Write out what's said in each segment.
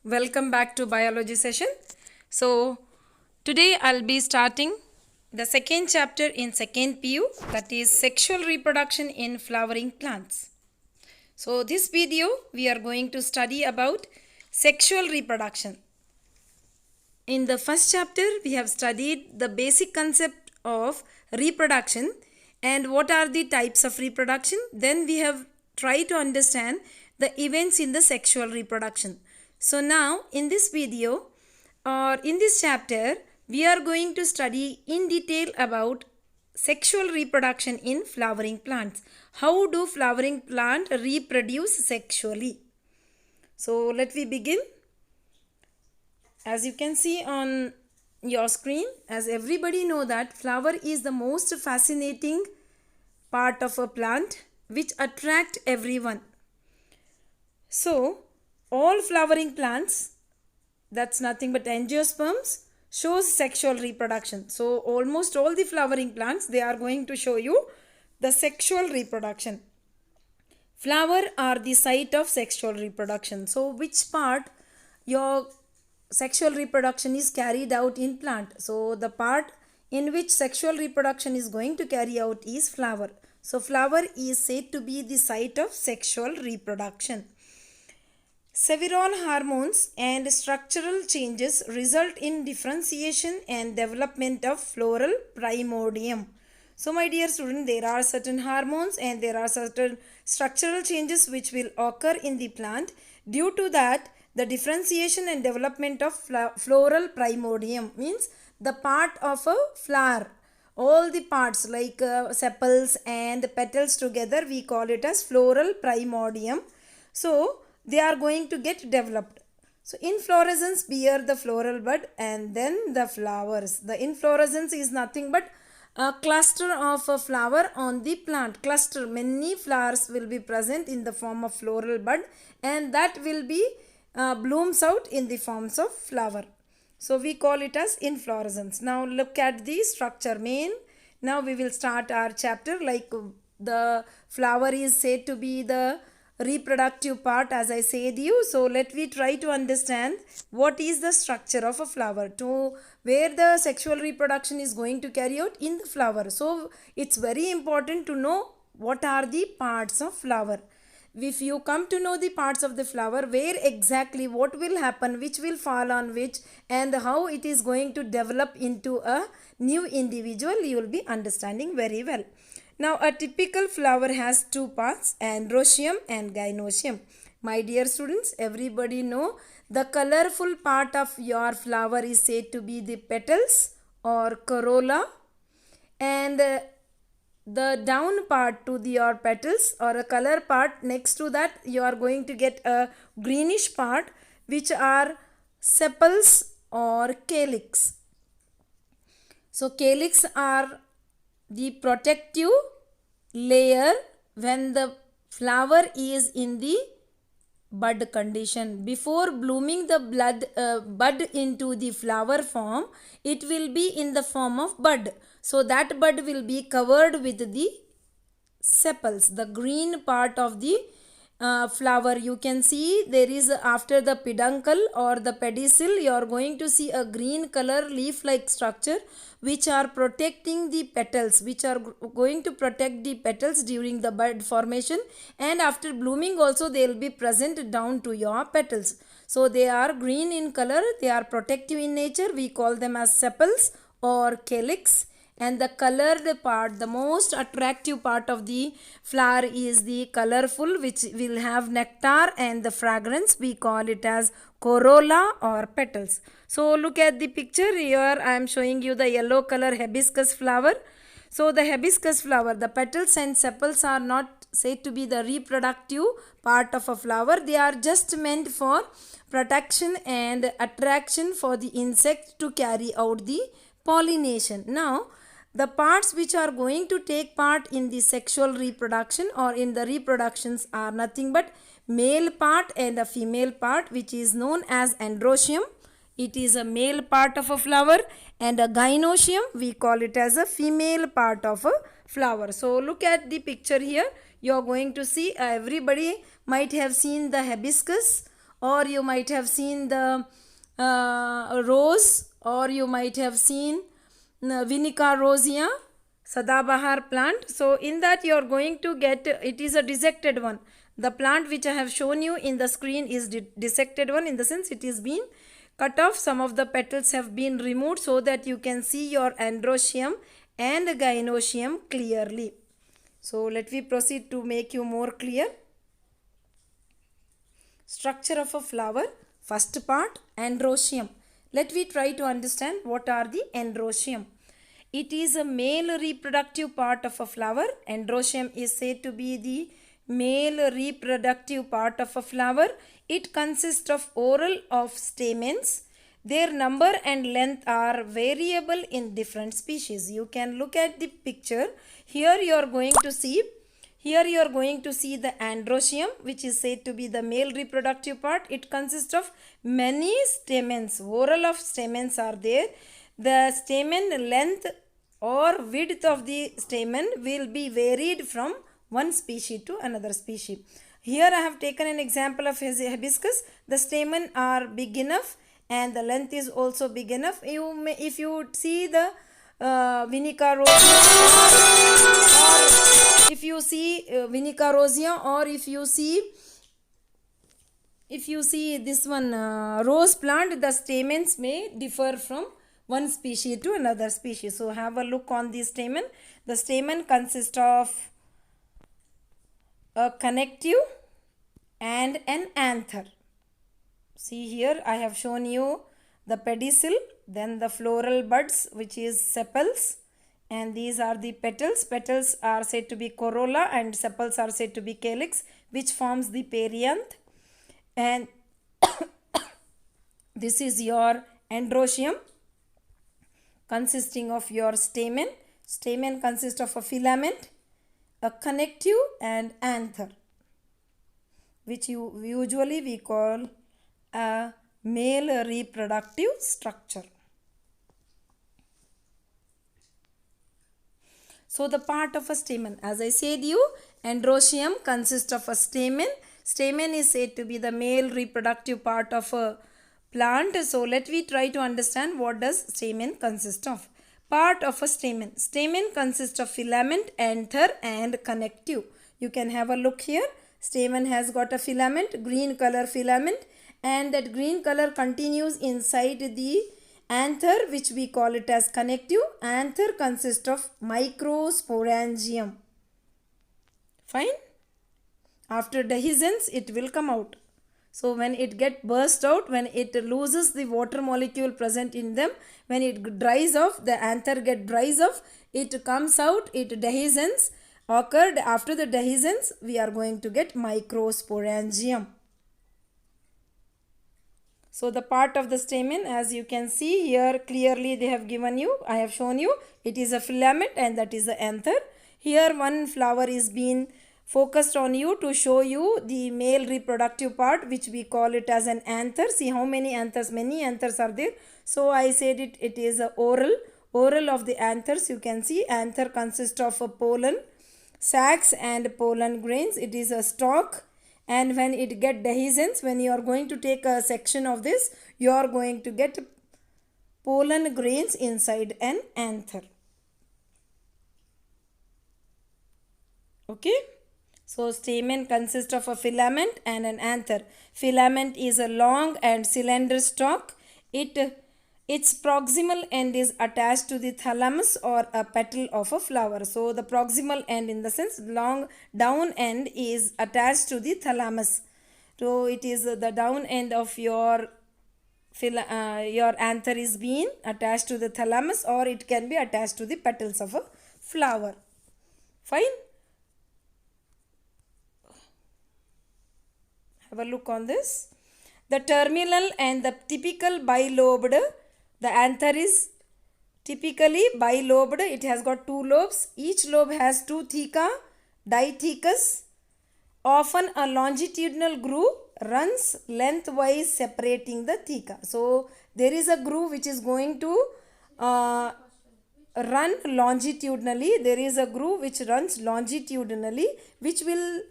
Welcome back to biology session. So today I'll be starting the second chapter in second PU, that is sexual reproduction in flowering plants. So this video we are going to study about sexual reproduction. In the first chapter we have studied the basic concept of reproduction and what are the types of reproduction. Then we have tried to understand the events in the sexual reproduction. So now in this video or in this chapter we are going to study in detail about sexual reproduction in flowering plants. How do flowering plants reproduce sexually? So let me begin. As you can see on your screen, as everybody know that flower is the most fascinating part of a plant which attract everyone. So all flowering plants, that's nothing but angiosperms, shows sexual reproduction. So almost all the flowering plants, they are going to show you the sexual reproduction. Flower are the site of sexual reproduction. So which part your sexual reproduction is carried out in plant? So the part in which sexual reproduction is going to carry out is flower. So flower is said to be the site of sexual reproduction. Several hormones and structural changes result in differentiation and development of floral primordium. So my dear student, there are certain hormones and there are certain structural changes which will occur in the plant. Due to that, the differentiation and development of floral primordium means the part of a flower. All the parts like sepals and petals together, we call it as floral primordium. So they are going to get developed. So inflorescence bear the floral bud and then the flowers. The inflorescence is nothing but a cluster of a flower on the plant. Cluster, many flowers will be present in the form of floral bud and that will be blooms out in the forms of flower. So we call it as inflorescence. Now look at the structure main. Now we will start our chapter. Like the flower is said to be the reproductive part, as I said you. So let me try to understand what is the structure of a flower, to where the sexual reproduction is going to carry out in the flower. So it's very important to know what are the parts of flower. If you come to know the parts of the flower, where exactly what will happen, which will fall on which, and how it is going to develop into a new individual, you will be understanding very well. Now a typical flower has two parts, Enrosium and Gynosium. My dear students, everybody know the colorful part of your flower is said to be the petals or corolla, and the down part to your petals or a color part next to that, you are going to get a greenish part which are sepals or calyx. So calyx are the protective layer when the flower is in the bud condition. Before blooming the bud into the flower form, it will be in the form of bud. So that bud will be covered with the sepals, the green part of the flower. You can see there is, after the peduncle or the pedicel, you are going to see a green color leaf like structure which are protecting the petals, which are going to protect the petals during the bud formation, and after blooming also they will be present down to your petals. So they are green in color, they are protective in nature, we call them as sepals or calyx. And the colored part, the most attractive part of the flower is the colorful, which will have nectar and the fragrance. We call it as corolla or petals. So look at the picture here. I am showing you the yellow color hibiscus flower. So the hibiscus flower, the petals and sepals are not said to be the reproductive part of a flower. They are just meant for protection and attraction for the insect to carry out the pollination. Now the parts which are going to take part in the sexual reproduction or in the reproductions are nothing but male part and a female part, which is known as Enrosium. It is a male part of a flower, and a Gynosium, we call it as a female part of a flower. So look at the picture here. You are going to see everybody might have seen the hibiscus or you might have seen the rose, or you might have seen Vinica rosea, Sadabahar plant. So in that you are going to get, it is a dissected one. The plant which I have shown you in the screen is dissected one, in the sense it is been cut off. Some of the petals have been removed so that you can see your Enrosium and Gynoecium clearly. So let me proceed to make you more clear. Structure of a flower. First part, Enrosium. Let me try to understand what are the Enrosium. It is a male reproductive part of a flower. Enrosium is said to be the male reproductive part of a flower. It consists of whorl of stamens. Their number and length are variable in different species. You can look at the picture. Here you are going to see the Enrosium, which is said to be the male reproductive part. It consists of many stamens. Whorl of stamens are there. The stamen length or width of the stamen will be varied from one species to another species. Here I have taken an example of hibiscus. The stamen are big enough and the length is also big enough. If you see the Vinica rosea, or if you see Vinica rosea, or if you see this one rose plant, the stamens may differ from one species to another species. So have a look on the stamen. The stamen consists of a connective and an anther. See here I have shown you the pedicel, then the floral buds, which is sepals, and these are the petals. Petals are said to be corolla and sepals are said to be calyx, which forms the perianth. And this is your Enrosium, consisting of your stamen. Stamen consists of a filament, a connective and anther, which usually we call a male reproductive structure. So the part of a stamen, as I said you, Enrosium consists of a stamen. Stamen is said to be the male reproductive part of a plant. So let me try to understand what does stamen consist of. Part of a stamen. Stamen consists of filament, anther and connective. You can have a look here. Stamen has got a filament, green color filament, and that green color continues inside the anther, which we call it as connective. Anther consists of microsporangium. Fine. After dehiscence, it will come out. So when it gets burst out, when it loses the water molecule present in them, when it dries off, the anther dries off, it comes out, it dehiscence occurred. After the dehiscence, we are going to get microsporangium. So the part of the stamen, as you can see here, clearly they have given you, I have shown you, it is a filament and that is the anther. Here one flower is being focused on you to show you the male reproductive part, which we call it as an anther. See how many anthers, many anthers are there. So I said it is a oral of the anthers. You can see anther consists of a pollen sacs and pollen grains. It is a stalk, and when it get dehiscence, when you are going to take a section of this, you are going to get pollen grains inside an anther. Okay. So stamen consists of a filament and an anther. Filament is a long and cylinder stalk. Its proximal end is attached to the thalamus or a petal of a flower. So the proximal end, in the sense long down end, is attached to the thalamus. So it is the down end of your anther is being attached to the thalamus, or it can be attached to the petals of a flower. Fine. Have a look on this. The terminal and the typical bilobed. The anther is typically bilobed. It has got two lobes. Each lobe has two theca, dithecous. Often a longitudinal groove runs lengthwise separating the theca. So there is a groove which is going to run longitudinally. There is a groove which runs longitudinally, which will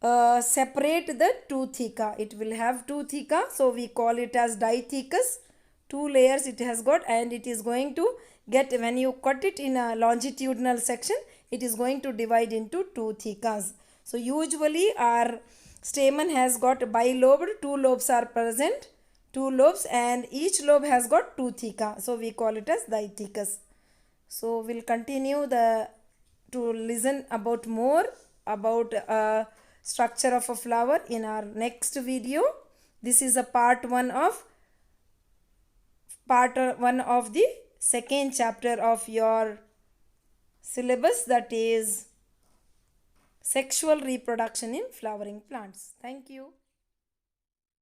separate the two theca. It will have two theca, so we call it as dithecous. Two layers it has got, and it is going to get, when you cut it in a longitudinal section, it is going to divide into two thecas. So usually our stamen has got bilobed, two lobes are present, two lobes, and each lobe has got two theca, so we call it as dithecous. So we'll continue to listen about more about structure of a flower in our next video. This is a part one of the second chapter of your syllabus, that is sexual reproduction in flowering plants. Thank you.